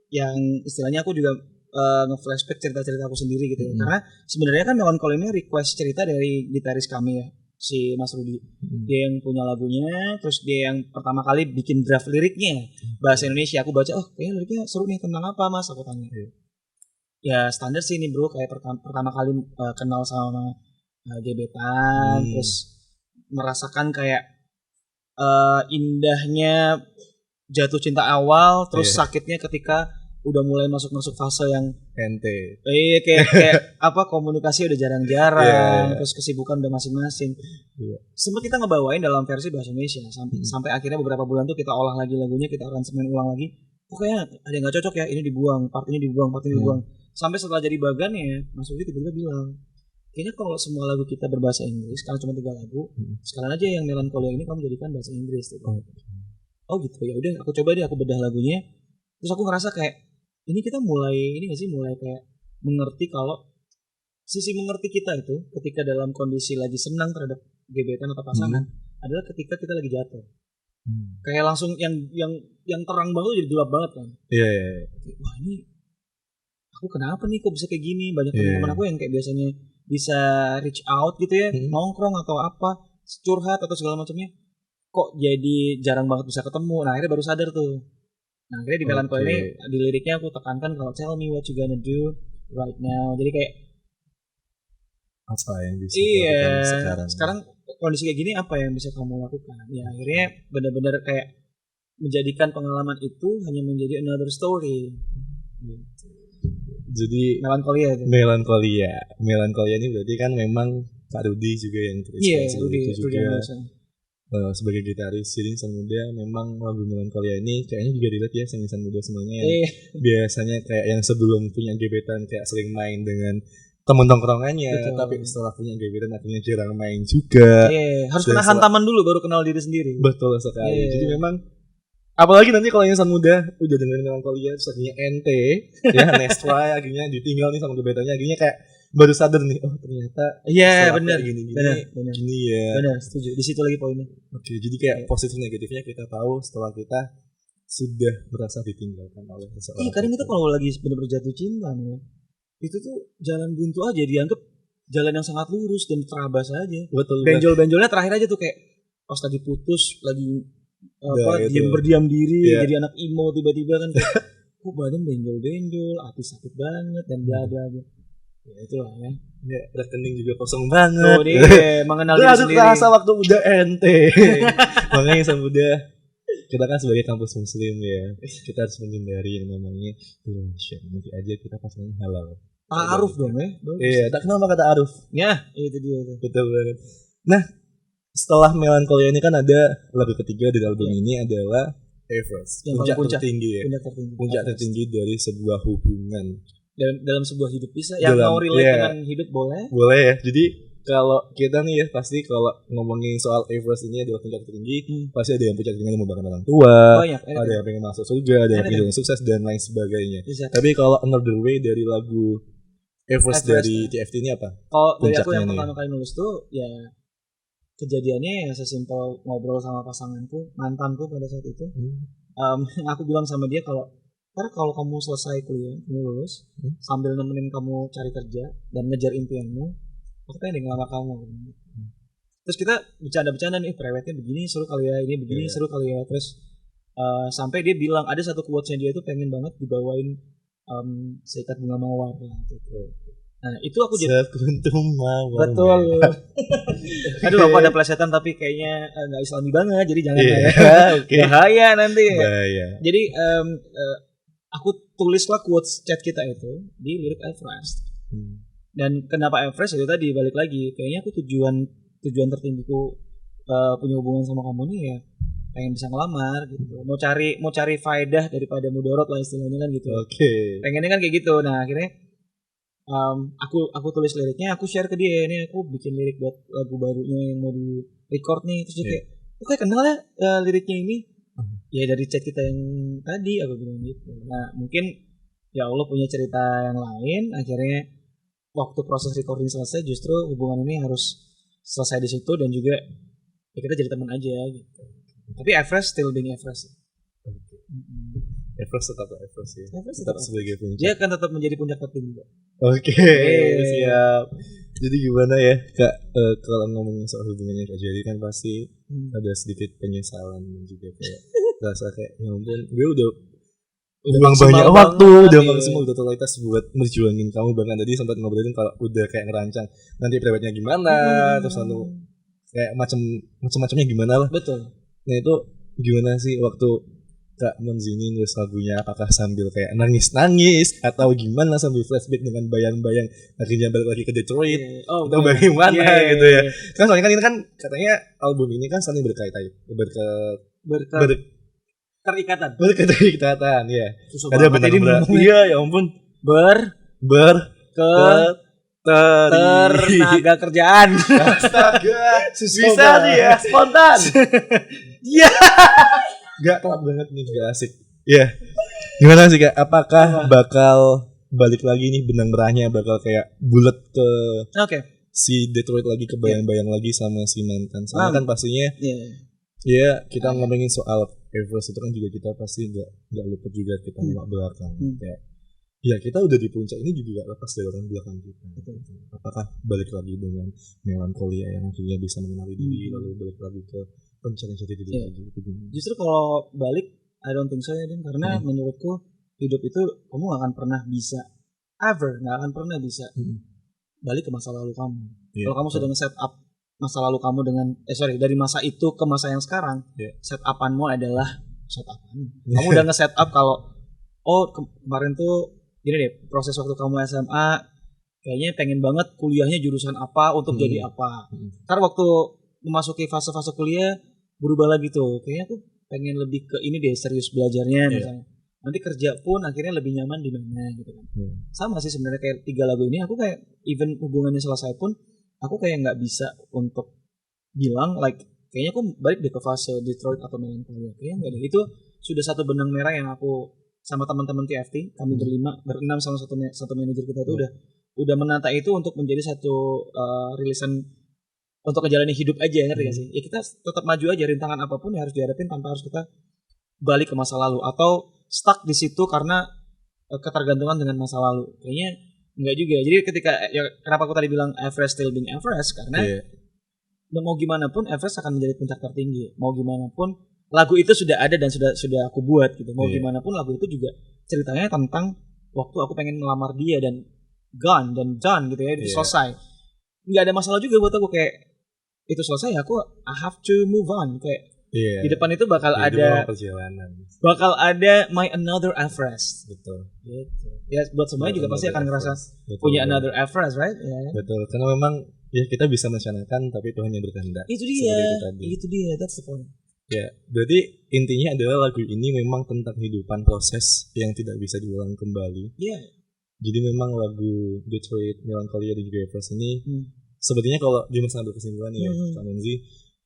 yang istilahnya aku juga nge-flashback cerita-cerita aku sendiri gitu ya. Karena sebenarnya kan Melancholia ini request cerita dari gitaris kami ya, si Mas Rudi. Dia yang punya lagunya, terus dia yang pertama kali bikin draft liriknya bahasa Indonesia. Aku baca, kayaknya liriknya seru nih, tentang apa Mas? Aku tanya. Ya standar sih ini bro, kayak pertama kali kenal sama gebetan, terus merasakan kayak indahnya jatuh cinta awal, terus sakitnya ketika udah mulai masuk fase yang ente. Kayak apa, komunikasi udah jarang-jarang, terus kesibukan udah masing-masing. Sempat kita ngebawain dalam versi bahasa Indonesia sampai akhirnya beberapa bulan tuh kita olah lagi lagunya, kita aransemen ulang lagi. Kayaknya ada yang nggak cocok ya, ini dibuang, part ini dibuang. Sampai setelah jadi bagannya, Mas Rudi tiba-tiba bilang, kayaknya kalau semua lagu kita berbahasa Inggris, karena cuma 3 lagu, sekalian aja yang Melancholia ini kamu jadikan bahasa Inggris. Gitu. Oh gitu, ya udah aku coba deh, aku bedah lagunya. Terus aku ngerasa kayak ini kita mulai kayak mengerti kalau sisi mengerti kita itu ketika dalam kondisi lagi senang terhadap gebetan atau pasangan adalah ketika kita lagi jatuh. Kayak langsung yang terang banget jadi gelap banget kan. Iya. Wah ini aku kenapa nih kok bisa kayak gini? Banyak teman-teman aku yang kayak biasanya bisa reach out gitu ya, nongkrong atau apa, curhat atau segala macamnya, kok jadi jarang banget bisa ketemu. Nah akhirnya baru sadar tuh. Nah akhirnya di Melancholia ini di liriknya aku tekankan kalau tell me what you gonna do right now. Jadi kayak apa yang bisa dilakukan sekarang kondisi kayak gini apa yang bisa kamu lakukan? Ya akhirnya benar-benar kayak menjadikan pengalaman itu hanya menjadi another story. Jadi Melancholia ini berarti kan memang Kak Rudi juga yang tulis. Rudi juga sebagai gitaris jadi insan muda memang lagu Melancholia ini kayaknya juga dilihat ya sama insan muda semuanya yang biasanya kayak yang sebelum punya gebetan kayak sering main dengan temen tongkrongannya, tapi setelah punya gebetan akhirnya jarang main juga. Harus kena hantaman dulu baru kenal diri sendiri. Betul sekali. Jadi memang apalagi nanti kalau insan muda udah dengerin Melancholia terus akhirnya ente ya Nestra akhirnya ditinggal nih sama gebetannya, akhirnya kayak baru sadar nih, ternyata benar gini ya. Benar, setuju. Di situ lagi poinnya. Oke, jadi kayak positif negatifnya kita tahu setelah kita sudah merasa ditinggalkan oleh seseorang. Kadang kita kalau lagi benar-benar jatuh cinta nih, itu tuh jalan buntu aja, dianggap jalan yang sangat lurus dan terabas aja. Betul. Benjol-benjolnya terakhir aja tuh kayak pas lagi putus, lagi itu. berdiam diri, Iya. jadi anak emo tiba-tiba kan kayak, kok badan benjol-benjol, hati sakit banget dan bla bla bla. Ya itulah ya. Ya, rekening juga kosong banget. Tuh dia mengenal diri Gak ada sendiri. terasa waktu udah ente. Makanya insan muda, kita kan sebagai kampus muslim ya, kita harus menghindari yang namanya relation. Nanti aja kita pasangannya halal. Ta'aruf dong ya. Bagus. Iya, tak kenal maka ta'aruf. Ya, itu dia tuh. Betul banget. Nah, setelah Melancholia ini kan ada lagu ketiga dari album Iya. ini adalah Everest. Yang Puncak paling tertinggi ya. Puncak tertinggi. Puncak Everest. tertinggi dari sebuah hubungan. Dalam sebuah hidup bisa. Yang Dalam- mau relate iya. dengan hidup boleh. Boleh ya. Jadi kalau kita nih ya pasti kalau ngomongin soal Everest ini adalah puncak tertinggi, pasti ada yang puncak tertinggi yang membanggakan orang tua, Banyak. ada yang pengen masuk surga, ada yang Ada. pengen sukses dan lain sebagainya. Bisa. Tapi kalau Another Way dari lagu Everest Everest, dari ya. TFT ini apa? Kalau dari aku Puncaknya yang nih. pertama kali nulis tuh ya kejadiannya ya sesimpel ngobrol sama pasanganku, mantanku pada saat itu. Aku bilang sama dia kalau ntar kalau kamu selesai kuliah, kamu lulus, sambil nemenin kamu cari kerja dan ngejar impianmu, aku pengen ngelamar kamu. Terus kita bercanda-bercanda nih, prewednya begini seru kali ya, ini begini Iya. seru kali ya. Terus sampai dia bilang ada satu quotes-nya dia tuh pengen banget dibawain seikat bunga mawar lah gitu. Nah itu aku jadi Sekuntum mawar. betul. Aduh aku ada plesetan tapi kayaknya nggak islami banget, jadi jangan Iya. ya. Oke. Bahaya nanti. Bahaya. Jadi aku tulislah quotes chat kita itu di lirik Everest. Dan kenapa Everest itu tadi balik lagi, kayaknya aku tujuan tertinggiku punya hubungan sama kamu nih ya pengen bisa ngelamar gitu. Mau cari faedah daripada mudorot lah istilahnya kan gitu. Oke. Pengennya kan kayak gitu. Nah akhirnya aku tulis liriknya, aku share ke dia, ini aku bikin lirik buat lagu barunya yang mau di record nih. Terus dia kayak, oke kenal ya liriknya ini. Ya dari chat kita yang tadi aku bilang gitu. Nah mungkin ya Allah punya cerita yang lain. Akhirnya waktu proses recording selesai justru hubungan ini harus selesai di situ dan juga ya kita jadi teman aja gitu. Tapi Everest still being Everest. Everest tetap Everest ya. Everest Tetap tetap sebagai puncak. Dia akan tetap menjadi puncak tertinggi. Oke, siap. Jadi gimana ya Kak, kalau ngomongin soal hubungannya Kak Jadi kan pasti ada sedikit penyesalan dan juga kayak rasa kayak ya ampun, gue udah buang maksimal banyak banget, waktu, udah iya. maksimal udah totalitas buat merjuangin kamu. Bahkan tadi sempat ngobrolin kalau udah kayak ngerancang nanti prewednya gimana, terus lalu kayak macam-macamnya gimana lah. Betul. Nah itu gimana sih waktu Kak Monzini nulis lagunya, apakah sambil kayak nangis-nangis atau gimana sambil flashback dengan bayang-bayang akhirnya balik lagi ke Detroit Oh, atau bener. bagaimana Iya, gitu ya? iya. Kan soalnya kan ini kan katanya album ini kan saling berkaitan, berketerikatan ya. Susah Ada banget ini benar-benar ngomongnya. iya ya ampun tenaga kerjaan. Astaga, Susah bisa banget. nih ya spontan. Iya. Gak telat banget nih, gak asik. Iya. Gimana sih Kak? Apakah bakal balik lagi nih benang merahnya bakal kayak bulat ke Oke. si Detroit lagi, ke bayang-bayang lagi sama si mantan. Soalnya kan pastinya Iya. ya kita ngomongin soal Everest itu kan juga kita pasti nggak luput juga kita nengok belakang. Kayak ya kita udah di puncak ini juga gak lepas dari orang belakang kita. Apakah balik lagi dengan melankolia yang akhirnya bisa mengenali diri lalu balik lagi ke pencarian jati diri lagi itu gimana? Justru kalau balik I don't think so ya Din, karena menurutku hidup itu kamu gak akan pernah bisa gak akan pernah bisa balik ke masa lalu kamu. Kalau kamu sudah nge-set up masa lalu kamu dengan dari masa itu ke masa yang sekarang, set upanmu adalah set upan. Kamu udah nge-set up kalau kemarin tuh gini deh, proses waktu kamu SMA kayaknya pengen banget kuliahnya jurusan apa untuk jadi apa. Ntar waktu memasuki fase-fase kuliah berubah lagi tuh, kayaknya aku pengen lebih ke ini deh, serius belajarnya misalnya. Nanti kerja pun akhirnya lebih nyaman di mana gitu kan. Sama sih sebenarnya kayak 3 lagu ini aku kayak even hubungannya selesai pun aku kayak nggak bisa untuk bilang like kayaknya aku balik deh ke fase Detroit atau Melancholia. Kayaknya nggak deh. Itu sudah satu benang merah yang aku sama teman-teman TFT, kami berenam sama satu manajer kita tuh udah menata itu untuk menjadi satu rilisan untuk ngejalanin hidup aja, ngerti gak sih? Ya kita tetap maju aja, rintangan apapun ya harus dihadapin tanpa harus kita balik ke masa lalu atau stuck di situ karena ketergantungan dengan masa lalu. Kayaknya enggak juga. Jadi ketika ya kenapa aku tadi bilang Everest still being Everest karena mau gimana pun Everest akan menjadi puncak tertinggi. Mau gimana pun lagu itu sudah ada dan sudah aku buat gitu. Mau Iya. gimana pun lagu itu juga ceritanya tentang waktu aku pengen melamar dia dan gone dan done gitu ya, itu Iya. selesai. Nggak ada masalah juga buat aku, kayak itu selesai, aku I have to move on, kayak Iya. di depan itu bakal Ya, itu ada memang perjalanan. my another Everest Betul. gitu. Ya buat semuanya juga pasti akan ngerasa Betul, punya betul. another Everest, right? Ya. Betul, karena memang ya kita bisa merencanakan tapi Tuhan yang berkehendak. Itu Seperti dia, itu tadi. itu dia, that's the point. Ya, berarti intinya adalah lagu ini memang tentang kehidupan proses yang tidak bisa diulang kembali. Iya. Jadi memang lagu Detroit, Melancholia dan juga Everest ini Hmm. sepertinya kalau dia masih ambil kesimpulan ya, Kak Monzi.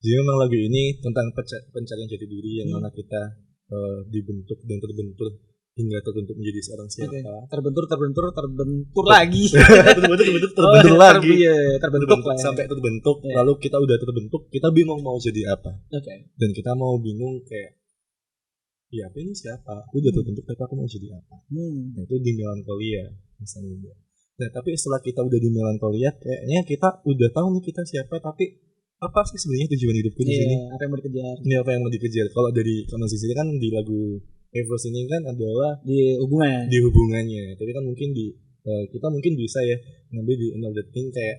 Jadi memang lagu ini tentang pencarian jati diri yang mana kita dibentuk dan terbentur hingga terbentuk menjadi seorang siapa. Oke. Terbentur lagi. terbentur lagi. Terbentuk lah. Ya. Sampai terbentuk, Iya. lalu kita udah terbentuk, kita bingung mau jadi apa. Oke. Dan kita mau bingung kayak ya apa ini siapa? Aku udah terbentuk tapi aku mau jadi apa? Nah, itu di Melancholia misalnya. Nah, tapi setelah kita udah di Melancholia, kayaknya kita udah tahu nih kita siapa, tapi apa sih sebenarnya tujuan hidupku di sini? Iya, apa yang mau dikejar Ini apa yang mau dikejar? Kalau dari kamu sisi kan di lagu Everest ini kan adalah di hubungan. di hubungannya, tapi kan mungkin di kita mungkin bisa ya ngambil di Another Thing kayak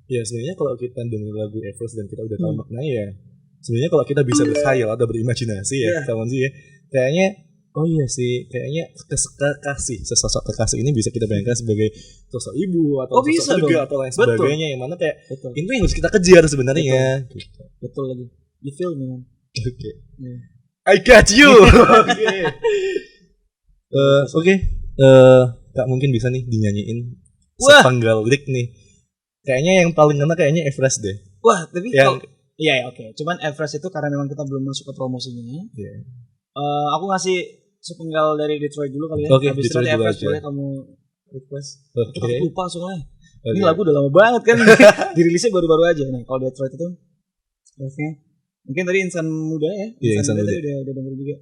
ya sebenarnya kalau kita denger lagu Everest dan kita udah tahu maknanya ya sebenarnya kalau kita bisa berkhayal atau berimajinasi ya kawan sih ya kayaknya oh iya sih kayaknya kekasih sesosok kekasih ini bisa kita bayangkan sebagai sosok ibu atau sosok bisa keluarga dong. atau lain Betul. sebagainya yang mana kayak Betul. itu yang harus kita kejar sebenarnya gitu. Betul lagi. Di film ya. Oke. Iya. I got you. Oke. Kak mungkin bisa nih dinyanyiin Wah. sepenggal lirik nih. Kayaknya yang paling ngena kayaknya Everest deh. Wah, tapi Yang- kalau iya, oke. Cuman Everest itu karena memang kita belum masuk ke promosinya. Iya. Aku ngasih sepenggal dari Detroit dulu kali ya. Oke, Habis itu Detroit nanti dulu Everest aja. boleh kamu request. Oke. Aku lupa soalnya. Oke. Ini lagu udah lama banget kan. Dirilisnya baru-baru aja. Nah, kalau Detroit itu refnya mungkin tadi Insan Muda ya. Iya, Insan Muda. tadi udah denger juga.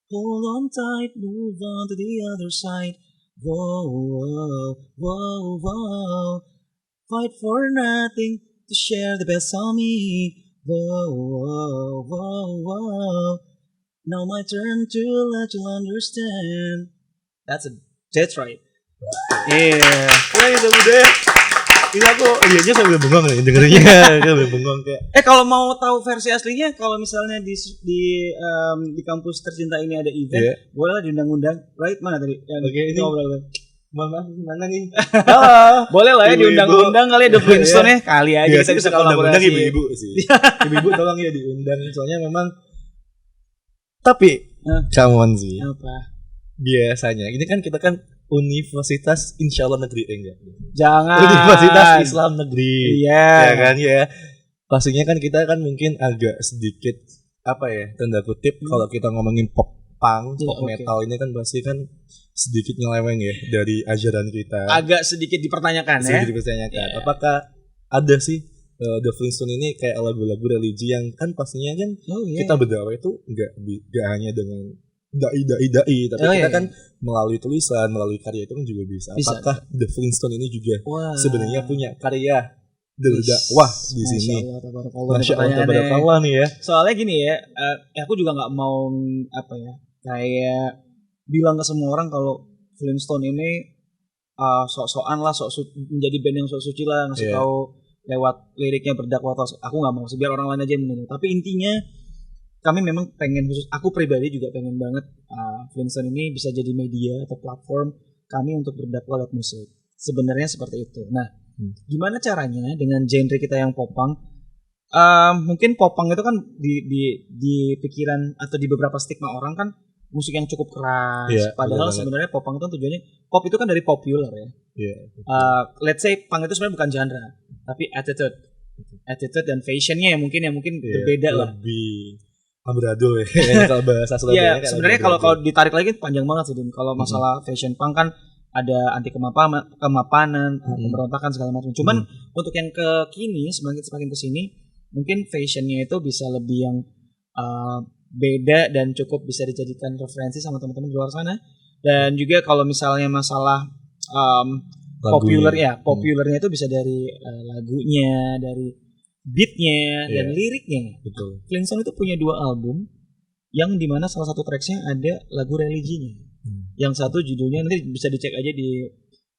Hold on tight, move on to the other side. Whoa, whoa, whoa, whoa. Fight for nothing to share the best of me. Whoa, whoa, whoa, whoa. Now my turn to let you understand. That's right. Yeah. Ya itu udah. Ini aku liatnya sambil bengong nih dengerinnya sambil bengong kayak. Kalau mau tahu versi aslinya, kalau misalnya di kampus tercinta ini ada event, Iya. boleh lah diundang-undang. Right, mana tadi? Yang Oke, ini. ngobrol kan? Mohon maaf mana nih? Halo. Boleh lah ya Ibu-ibu. diundang-undang kali ya The Flintstone ya. Kali aja Iya, kita bisa undang kolaborasi. ibu-ibu sih. Ibu-ibu tolong ya diundang soalnya memang. Tapi kawan sih. Apa? Biasanya ini kan kita kan Universitas Insya Allah Negeri enggak? Jangan. Universitas Islam Negeri. Iya. Ya kan ya. Pastinya kan kita kan mungkin agak sedikit apa ya tanda kutip kalau kita ngomongin pop punk, Iya, pop oke. metal ini kan pasti kan sedikit nyeleweng ya dari ajaran kita. Agak sedikit dipertanyakan ya. Sedikit dipertanyakan. Iya. Apakah ada sih The Flintstone ini kayak lagu-lagu religi yang kan pastinya kan Oh iya. kita berdakwah itu nggak hanya dengan dai tapi Oh, kita iya. kan melalui tulisan, melalui karya itu kan juga bisa. Bisa. Apakah The Flintstone ini juga Wah. sebenarnya punya karya berdakwah di sini? Masya Allah, tabarakallah. Masya Allah, Pertanyaannya. tabarakallah nih ya. Soalnya gini ya, aku juga nggak mau apa ya, kayak bilang ke semua orang kalau Flintstone ini sok-sokan lah, menjadi band yang sok suci lah, ngasih Iya. tahu lewat liriknya berdakwah atau aku nggak mau sih, biar orang lain aja yang menilai. Tapi intinya kami memang pengen khusus, aku pribadi juga pengen banget Flintstone ini bisa jadi media atau platform kami untuk berdakwah lewat musik. Sebenarnya seperti itu. Nah, gimana caranya dengan genre kita yang popang? Mungkin popang itu kan di pikiran atau di beberapa stigma orang kan musik yang cukup keras. Iya, Padahal benar banget. sebenarnya popang itu tujuannya, pop itu kan dari popular ya. Iya. Let's say punk itu sebenarnya bukan genre, tapi attitude dan fashionnya yang mungkin Iya, berbeda lah. Lebih ambrado ya. Kayaknya kalau bahasa Surabaya. Iya, sebenarnya kalau ditarik lagi panjang banget sih, Din. Kalau masalah fashion punk kan ada anti kemapanan, pemberontakan segala macam. Cuman untuk yang ke kini, semakin ke sini, mungkin fashionnya itu bisa lebih yang beda dan cukup bisa dijadikan referensi sama teman-teman di luar sana. Dan juga kalau misalnya masalah populernya itu bisa dari lagunya, dari beatnya dan Iya. liriknya. betul. Flintstone itu punya 2 album yang dimana salah satu tracksnya ada lagu religinya. Yang satu judulnya nanti bisa dicek aja di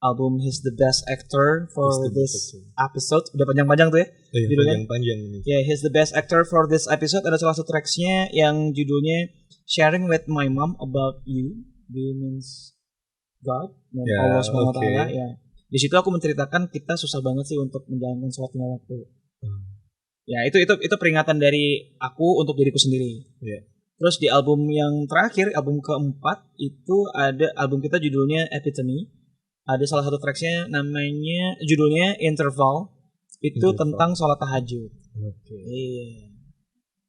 album He's the Best Actor for this episode. Udah panjang-panjang tuh ya. Judulnya panjang ini. Ya, He's the Best Actor for this episode. Ada salah satu tracksnya yang judulnya Sharing with My Mom About You. Do you means God dan Allah SWT ya. Di situ aku menceritakan kita susah banget sih untuk menjalankan sholat lima waktu. Ya itu peringatan dari aku untuk diriku sendiri. Terus di album yang terakhir, album keempat itu ada album kita judulnya Epitome. Ada salah satu tracksnya namanya judulnya Interval. Itu tentang sholat tahajud. Iya.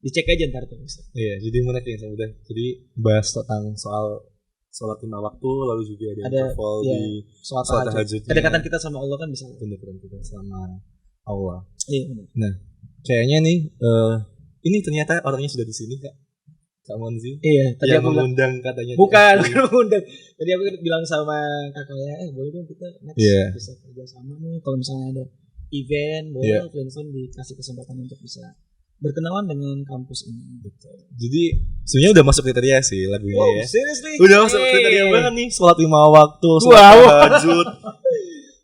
Dicek aja ntar tuh. Iya, jadi menarik ya udah. Jadi bahas tentang soal sholat lima waktu, lalu juga ada interval di sholat tahajud. Kedekatan kita sama Allah kan bisa. Kedekatan kita sama Allah. Iya benar. Nah, kayaknya nih ini ternyata orangnya sudah di sini Kak Monzi. Iya, tadi aku mengundang katanya. Bukan mengundang. Tadi aku bilang sama kakaknya, boleh dong kita next bisa kerja sama nih. Kalau misalnya ada event, boleh Flintstone dikasih kesempatan untuk bisa berkenalan dengan kampus ini. Betul. Jadi sebenarnya udah masuk kriteria sih lagunya ya. Seriously? Udah masuk kriteria banget nih. Sholat lima waktu, sholat tahajud.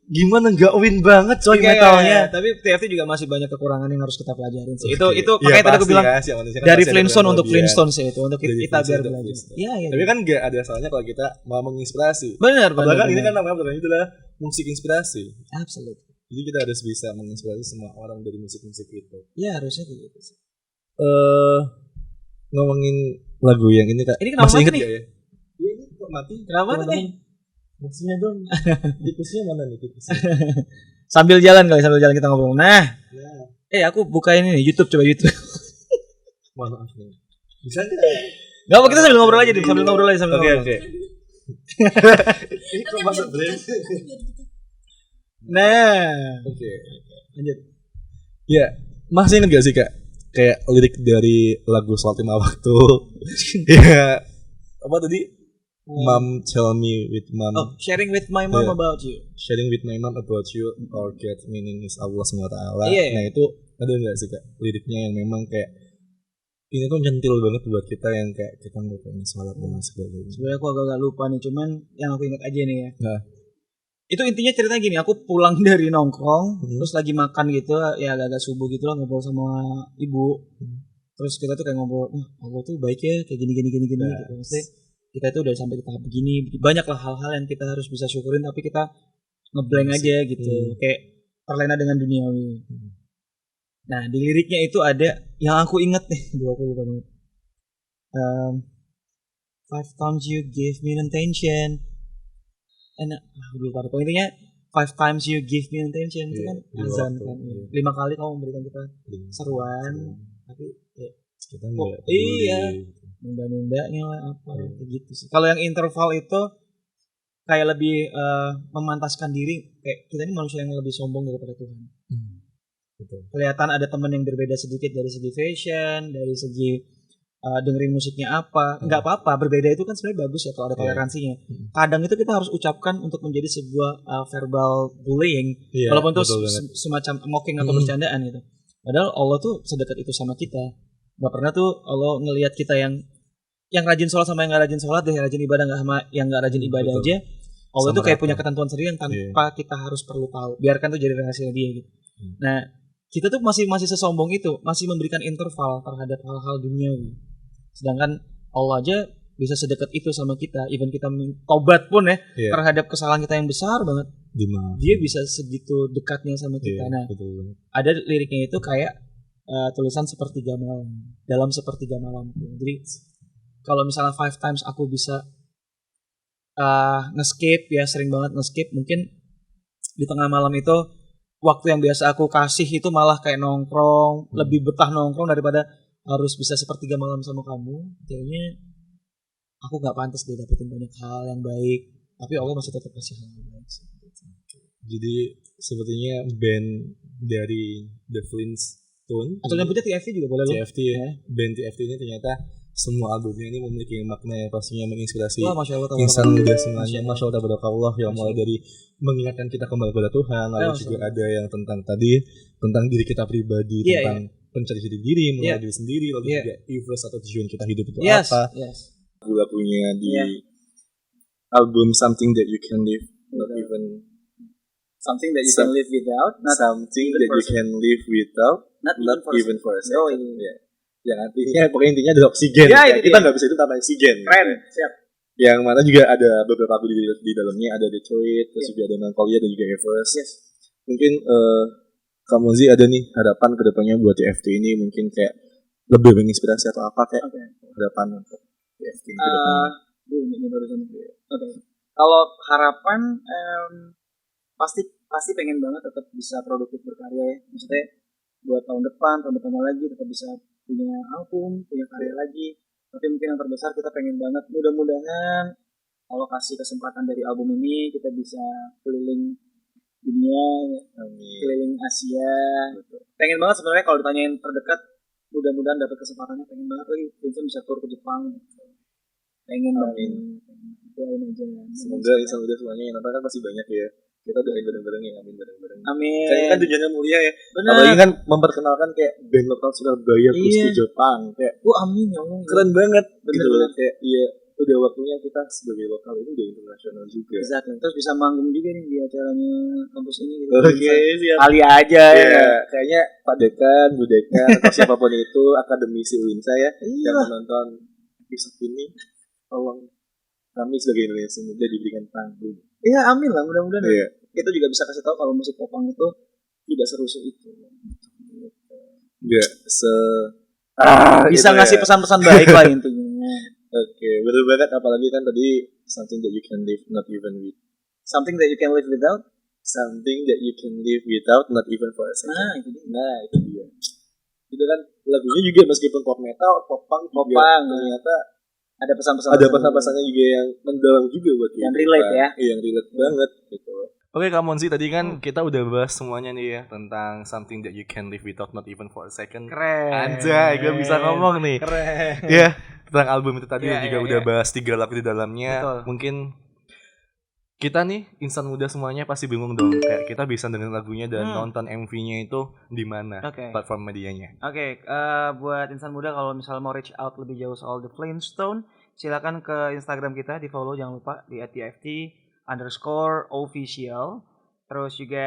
Gimana nggak win banget coy metalnya. Tapi TFT juga masih banyak kekurangan yang harus kita pelajarin sih. Itu makanya tadi aku bilang dari Flintstone untuk Flintstone sih itu untuk kita biar belajar. Iya. Tapi kan nggak ada salahnya kalau kita mau menginspirasi. Benar. Bahkan ini kan namanya itu adalah musik inspirasi. Absolutely. Jadi kita harus bisa menginspirasi semua orang dari musik-musik itu. Iya harusnya kayak gitu sih. Ngomongin lagu yang ini Kak. Ini kenapa masih inget nih? Gak ya? Ini kok mati? Kenapa nih? Maksudnya dong. Tikusnya mana nih tikusnya? Sambil jalan kita ngobrol. Nah. Aku buka ini nih YouTube, coba YouTube. Maaf nih. Bisa enggak? Enggak apa kita sambil ngobrol aja, sambil ngobrol aja. Oke. Ini kok masuk brand? Nah, oke. Lanjut. Ya, masih ingat gak sih Kak? Kayak lirik dari lagu Sholat Lima Waktu. Ya, apa tadi? Mom tell me with mom. Sharing with my mom about you. Sharing with my mom about you or get meaning is Allah SWT. Nah itu ada gak sih Kak liriknya yang memang kayak ini tuh nyentil banget buat kita yang kayak kita nggak pengen sholat dan sebagainya. Sebenarnya aku agak lupa nih, cuman yang aku ingat aja nih ya. Itu intinya ceritanya gini, aku pulang dari nongkrong, terus lagi makan gitu, ya agak-agak subuh gitu lah, ngobrol sama ibu. Terus kita tuh kayak ngobrol, Allah tuh baik ya, kayak gini gitu. Maksudnya kita tuh udah sampai di tahap begini, banyak lah hal-hal yang kita harus bisa syukurin, tapi kita ngeblank aja gitu, kayak terlena dengan duniawi. Nah di liriknya itu ada yang aku inget nih, aku lupa banget. 5 times you give me attention. Lupa deh. Intinya 5 times you give me attention itu kan azan kan. 5 kali kamu memberikan kita seruan, tapi kita enggak. Nunda-nundanya lah apa kayak gitu sih. Kalau yang interval itu kayak lebih memantaskan diri, kayak kita ini manusia yang lebih sombong daripada Tuhan. Betul. Kelihatan ada teman yang berbeda sedikit dari segi fashion, dari segi dengerin musiknya apa, nggak apa-apa, berbeda itu kan sebenarnya bagus ya kalau ada toleransinya. Kadang itu kita harus ucapkan untuk menjadi sebuah verbal bullying, walaupun itu semacam mocking atau bercandaan gitu. Padahal Allah tuh sedekat itu sama kita. Nggak pernah tuh Allah ngelihat kita yang rajin sholat sama yang nggak rajin sholat, yang rajin ibadah nggak sama yang nggak rajin ibadah aja. Allah tuh kayak punya ketentuan sendiri yang tanpa kita harus perlu tahu. Biarkan tuh jadi rahasia dia gitu. Nah kita tuh masih sesombong itu, masih memberikan interval terhadap hal-hal duniawi. Sedangkan Allah aja bisa sedekat itu sama kita, even kita taubat pun terhadap kesalahan kita yang besar banget. Dia bisa segitu dekatnya sama kita. Nah, ada liriknya itu kayak tulisan sepertiga malam, dalam sepertiga malam. Jadi kalau misalnya 5 times aku bisa nge-skip ya, sering banget nge-skip, mungkin di tengah malam itu waktu yang biasa aku kasih itu malah kayak nongkrong, lebih betah nongkrong daripada harus bisa sepertiga malam sama kamu. Kayaknya aku nggak pantas deh dapetin banyak hal yang baik, tapi Allah masih tetap kasih hal yang baik. Jadi sepertinya band dari The Flintstone atau nyebutnya TFT juga boleh loh. TFT ya. Band TFT ini ternyata semua albumnya ini memiliki makna yang pastinya menginspirasi insan muda semuanya. Masya Allah tabarakallah, yang mulai dari mengingatkan kita kembali kepada Tuhan, lalu juga ada yang tentang tadi tentang diri kita pribadi, tentang pencari jati diri, mengenal diri sendiri, lalu juga purpose atau tujuan kita hidup itu apa. Lagu-lagunya di album Something That You Can Live, not even Something That You Can Live Without, Something That You Can Live Without, not even for a second. Yang artinya pokoknya intinya ada oksigen. Kita nggak bisa itu tanpa oksigen. Keren, siap. Yang mana juga ada beberapa lagu di dalamnya, ada Detroit, terus juga ada Melancholia dan juga Everest. Mungkin kamu Zi ada nih harapan kedepannya buat TFT ini, mungkin kayak lebih menginspirasi atau apa kayak harapan untuk TFT ini kedepannya. Ini barusan. Kalau harapan pasti pengen banget tetap bisa produktif berkarya ya. Maksudnya buat tahun depannya lagi tetap bisa punya album, punya karya lagi. Tapi mungkin yang terbesar kita pengen banget, mudah-mudahan kalau kasih kesempatan dari album ini kita bisa keliling dunia, keliling Asia. Pengen banget sebenarnya kalau ditanyain terdekat, mudah-mudahan dapat kesempatannya, pengen banget lagi Vincent bisa tur ke Jepang. Pengen banget. Doain aja. Semoga insya Allah semuanya yang nonton kan pasti banyak ya. Kita doain bareng-bareng ya, amin bareng-bareng. Amin. Kayaknya kan tujuannya mulia ya. Benar. Apalagi kan memperkenalkan kayak band lokal Surabaya terus di Jepang kayak. Amin ya Allah. Keren banget. Bener-bener kayak udah waktunya kita sebagai lokal itu udah internasional juga. Exactly. Terus bisa manggung juga nih di acaranya kampus ini gitu. Oke, siap. Kali aja ya. Kayaknya Pak Dekan, Bu Dekan atau siapapun itu akademisi UINSA ya yang menonton episode ini, tolong kami sebagai Indonesia Muda diberikan panggung. Iya, amin lah, mudah-mudahan. Iya. Kita juga bisa kasih tahu kalau musik popang itu tidak serusuh itu. Enggak bisa ngasih pesan-pesan baik lah intinya. Oke, betul banget. Apalagi kan tadi something that you can live not even with. Something that you can live without. Something that you can live without not even for a second. Nah, itu dia. Itu kan lagunya juga meskipun pop metal, popang, ternyata ada pesan-pesan. Ada pesan-pesannya juga yang mendalam juga buat yang relate ya. Yang relate banget gitu. Oke, Kak Monzi, tadi kan kita udah bahas semuanya nih ya tentang something that you can live without not even for a second. Keren. Anjay, gue bisa ngomong nih. Keren. Ya, tentang album itu tadi juga udah bahas 3 lagu di dalamnya. Betul. Mungkin kita nih insan muda semuanya pasti bingung dong kayak kita bisa dengerin lagunya dan nonton MV-nya itu di mana platform medianya. Buat insan muda kalau misalnya mau reach out lebih jauh soal The Flintstone, silakan ke Instagram kita, di follow jangan lupa di @tft_official. Terus juga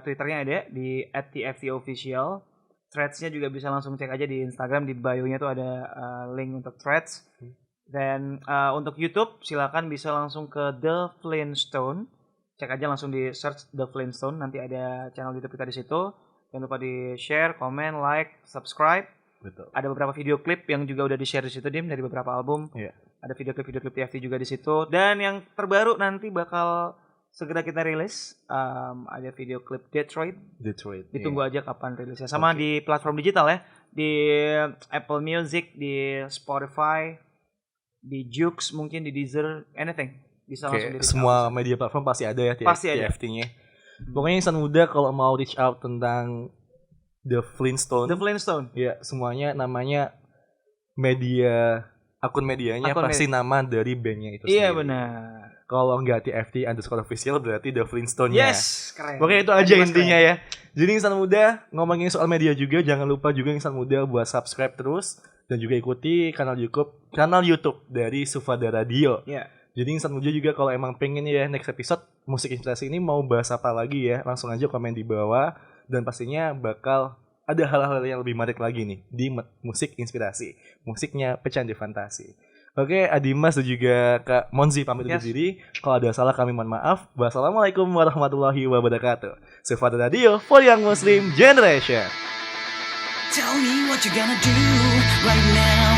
Twitternya ada di @tftofficial. Threads-nya juga bisa langsung cek aja di Instagram, di bio-nya tuh ada link untuk threads. Dan untuk YouTube silakan bisa langsung ke The Flintstone. Cek aja langsung di search The Flintstone, nanti ada channel YouTube kita di situ. Jangan lupa di share, komen, like, subscribe. Betul. Ada beberapa video klip yang juga udah di share di situ Dim dari beberapa album. Ada video klip TFT juga di situ. Dan yang terbaru nanti bakal segera kita rilis. Ada video klip Detroit. Ditunggu aja kapan rilisnya. Sama di platform digital ya, di Apple Music, di Spotify, di Joox, mungkin di Deezer, anything bisa langsung di semua media platform pasti ada ya TFT-nya. Pokoknya insan muda kalau mau reach out tentang The Flintstone, ya semuanya namanya akun medianya pasti nama dari bandnya itu sendiri. Iya benar. Kalau nggak TFT_official berarti The Flintstone-nya. Yes, keren. Pokoknya itu aja intinya ya. Jadi insan muda ngomongin soal media juga, jangan lupa juga insan muda buat subscribe terus. Dan juga ikuti kanal YouTube dari Sufada Radio. Jadi insan muda juga kalau emang pengen ya next episode musik inspirasi ini mau bahas apa lagi ya, langsung aja komen di bawah. Dan pastinya bakal ada hal-hal yang lebih menarik lagi nih di musik inspirasi. Musiknya Pecandu Fantasi. Oke, Adimas dan juga Kak Monzi pamit undur diri. Kalau ada salah kami mohon maaf. Wassalamualaikum warahmatullahi wabarakatuh. Sufada Radio for Young Muslim Generation. Tell me what you're gonna do right now.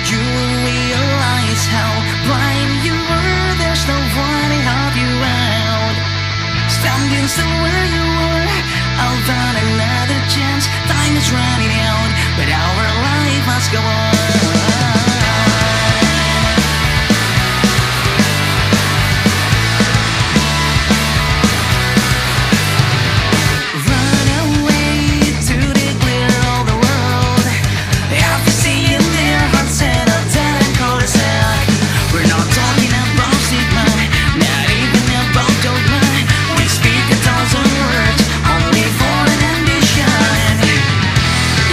You will realize how blind you were. There's no one to help you out. Standing still where you were. I'll find another chance. Time is running out, but our life must go on.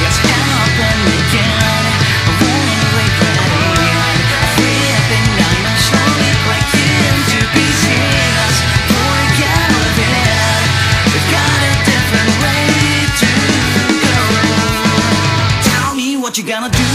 Yes, what you gonna do